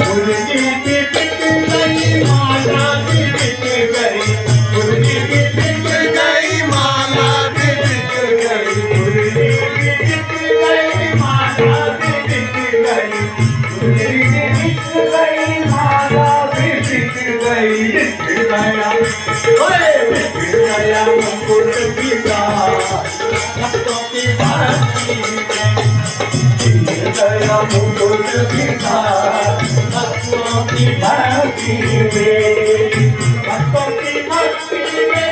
मुर्गी की बिक गई माला भी बिक गई, मुर्गी की बिक गई माला भी बिक गई, मुर्गी की बिक गई माला भी बिक गई, मुर्गी की बिक गई माला भी बिक गई। बिक गया ओए बिक गया मुकुट बिका भक्तों की भक्ति में, गया मुकुट बिका भक्तों की भक्ति में, भक्तों की भक्ति में,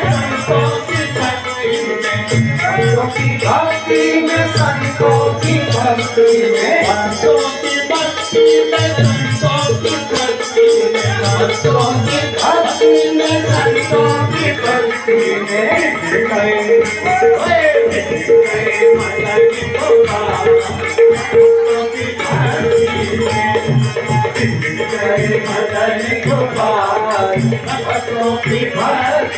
संतों की भक्ति में, संतों की भक्ति में, संतों की भक्ति में, भक्तों की भक्ति में, संतों की भक्ति में, भक्तों की भक्ति में, संतों की भक्ति में, गए मदन गोपाल मदन गोपाल भक्तों की भक्ति